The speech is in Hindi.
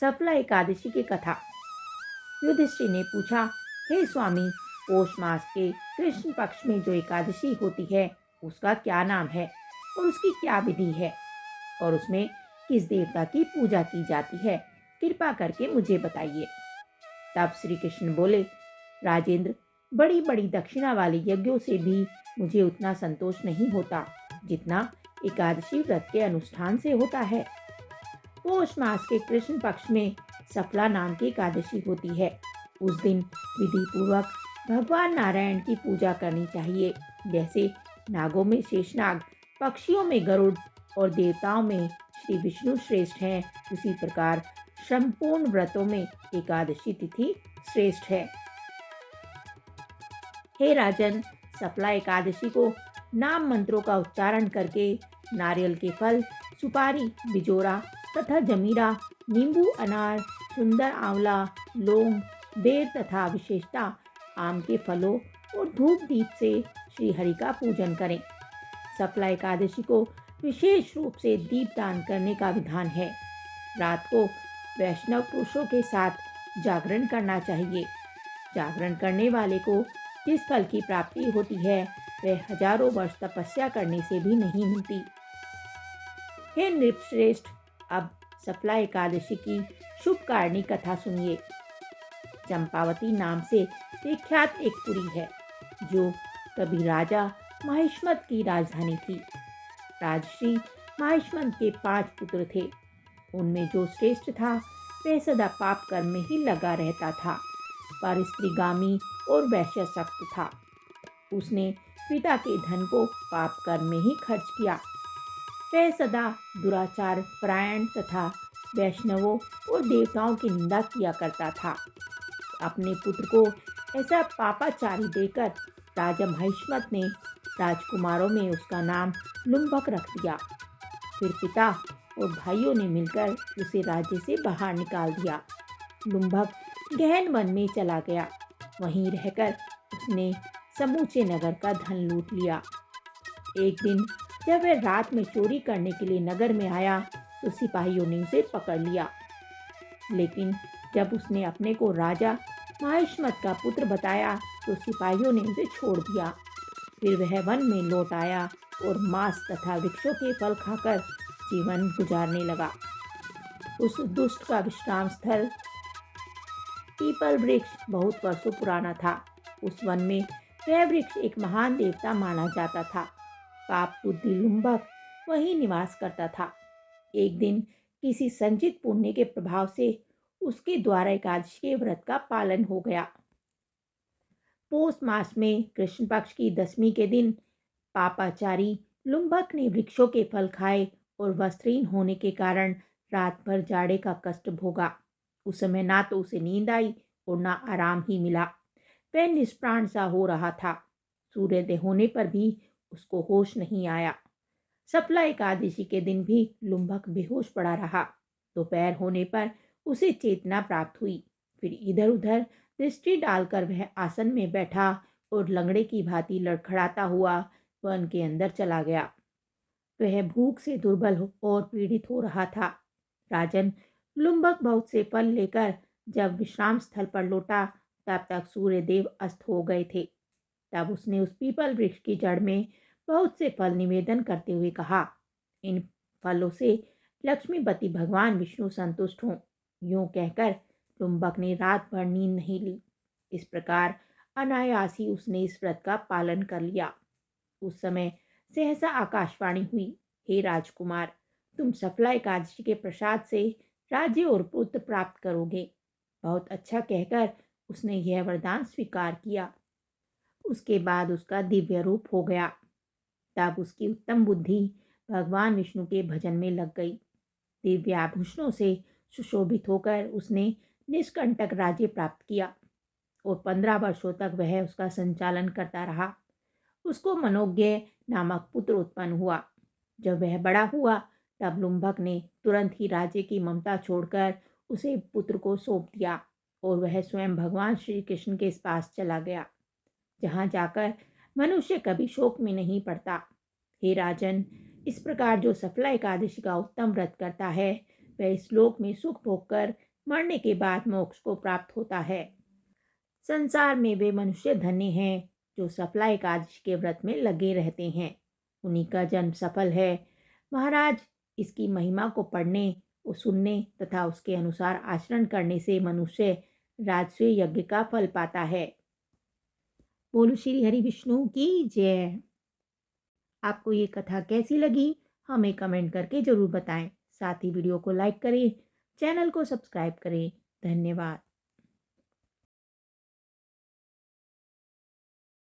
सफला एकादशी की कथा। युधिष्ठिर ने पूछा, हे स्वामी, पौष मास के कृष्ण पक्ष में जो एकादशी होती है उसका क्या नाम है और उसकी क्या विधि है और उसमें किस देवता की पूजा की जाती है, कृपा करके मुझे बताइए। तब श्री कृष्ण बोले, राजेंद्र, बड़ी बड़ी दक्षिणा वाले यज्ञों से भी मुझे उतना संतोष नहीं होता जितना एकादशी व्रत के अनुष्ठान से होता है। पौष मास के कृष्ण पक्ष में सफला नाम की एकादशी होती है। उस दिन विधि पूर्वक भगवान नारायण की पूजा करनी चाहिए। जैसे नागों में शेषनाग, पक्षियों में गरुड़ और देवताओं में श्री विष्णु श्रेष्ठ हैं, उसी प्रकार संपूर्ण व्रतों में एकादशी तिथि श्रेष्ठ है। हे राजन, सफला एकादशी को नाम मंत्रों का उच्चारण करके नारियल के फल, सुपारी, बिजोरा तथा जमीरा, नींबू, अनार, सुंदर आंवला, लौंग, बेर तथा विशेषता आम के फलों और धूप दीप से श्री हरि का पूजन करें। सफला एकादशी को विशेष रूप से दीपदान करने का विधान है। रात को वैष्णव पुरुषों के साथ जागरण करना चाहिए। जागरण करने वाले को जिस फल की प्राप्ति होती है वह हजारों वर्ष तपस्या करने से भी नहीं मिलती। हे नृपश्रेष्ठ, अब सफला एकादशी की शुभ कारणी कथा सुनिए। चंपावती नाम से विख्यात एक पुरी है जो कभी राजा महिष्मत की राजधानी थी। राजश्री महिष्मत के 5 पुत्र थे। उनमें जो श्रेष्ठ था वह सदा पाप कर्म में ही लगा रहता था, पर स्त्रीगामी और वैश्यशक्त था। उसने पिता के धन को पाप कर्म में ही खर्च किया। वह सदा दुराचार परायण तथा वैष्णवों और देवताओं की निंदा किया करता था। अपने पुत्र को ऐसा पापाचारी देकर राजा महिष्मत ने राजकुमारों में उसका नाम लुम्भक रख दिया। फिर पिता और भाइयों ने मिलकर उसे राज्य से बाहर निकाल दिया। लुम्भक गहन वन में चला गया। वहीं रहकर उसने समूचे नगर का धन लूट लिया। एक दिन जब वह रात में चोरी करने के लिए नगर में आया तो सिपाहियों ने उसे पकड़ लिया। लेकिन जब उसने अपने को राजा महिष्मत का पुत्र बताया तो सिपाहियों ने उसे छोड़ दिया। फिर वह वन में लौट आया और मांस तथा वृक्षों के फल खाकर जीवन गुजारने लगा। उस दुष्ट का विश्राम स्थल पीपल वृक्ष बहुत वर्षों पुराना था। उस वन में वह वृक्ष एक महान देवता माना जाता था। पाप बुद्धि लुम्भक वहीं निवास करता था। एक दिन किसी संचित पुण्य के प्रभाव से उसके द्वारा एकादशी के व्रत का पालन हो गया। पौष मास में कृष्ण पक्ष की 10वीं के दिन पापाचारी लुम्भक ने वृक्षों के फल खाए और वस्त्रहीन होने के कारण रात भर जाड़े का कष्ट भोगा। उस समय ना तो उसे नींद आई और ना आराम ही मिला। वह निष्प्राण सा हो रहा था। सूर्योदय होने पर भी उसको होश नहीं आया। सफला एकादशी के दिन भी लुम्भक बेहोश पड़ा रहा। दोपहर होने पर उसे चेतना प्राप्त हुई। फिर इधर उधर दृष्टि डालकर वह आसन में बैठा और लंगड़े की भांति लड़खड़ाता हुआ वन के अंदर चला गया। वह भूख से दुर्बल और पीड़ित हो रहा था। राजन, लुम्भक बहुत से फल लेकर जब विश्राम स्थल पर लौटा तब तक सूर्यदेव अस्त हो गए थे। तब उसने उस पीपल वृक्ष की जड़ में बहुत से फल निवेदन करते हुए कहा, इन फलों से लक्ष्मीपति भगवान विष्णु संतुष्ट हों। यूं कहकर लुम्भक ने रात भर नींद नहीं ली। इस प्रकार अनायास ही उसने इस व्रत का पालन कर लिया। उस समय सहसा आकाशवाणी हुई, हे राजकुमार, तुम सफला एकादशी के प्रसाद से राज्य और पुत्र प्राप्त करोगे। बहुत अच्छा कहकर उसने यह वरदान स्वीकार किया। उसके बाद उसका दिव्य रूप हो गया। तब उसकी उत्तम बुद्धि भगवान विष्णु के भजन में लग गई। दिव्य आभूषणों से सुशोभित होकर उसने निष्कंटक राज्य प्राप्त किया और 15 वर्षों तक वह उसका संचालन करता रहा। उसको मनोज्ञ नामक पुत्र उत्पन्न हुआ। जब वह बड़ा हुआ तब लुम्भक ने तुरंत ही राज्य की ममता छोड़कर उसे पुत्र को सौंप दिया और वह स्वयं भगवान श्री कृष्ण के पास चला गया, जहाँ जाकर मनुष्य कभी शोक में नहीं पड़ता। हे राजन, इस प्रकार जो सफला एकादशी का उत्तम व्रत करता है वह इस लोक में सुख भोग कर मरने के बाद मोक्ष को प्राप्त होता है। संसार में वे मनुष्य धन्य हैं जो सफला एकादशी के व्रत में लगे रहते हैं। उन्हीं का जन्म सफल है। महाराज, इसकी महिमा को पढ़ने और सुनने तथा उसके अनुसार आचरण करने से मनुष्य राजसूय यज्ञ का फल पाता है। बोलो श्री हरि विष्णु की जय। आपको ये कथा कैसी लगी हमें कमेंट करके ज़रूर बताएं। साथ ही वीडियो को लाइक करें, चैनल को सब्सक्राइब करें। धन्यवाद।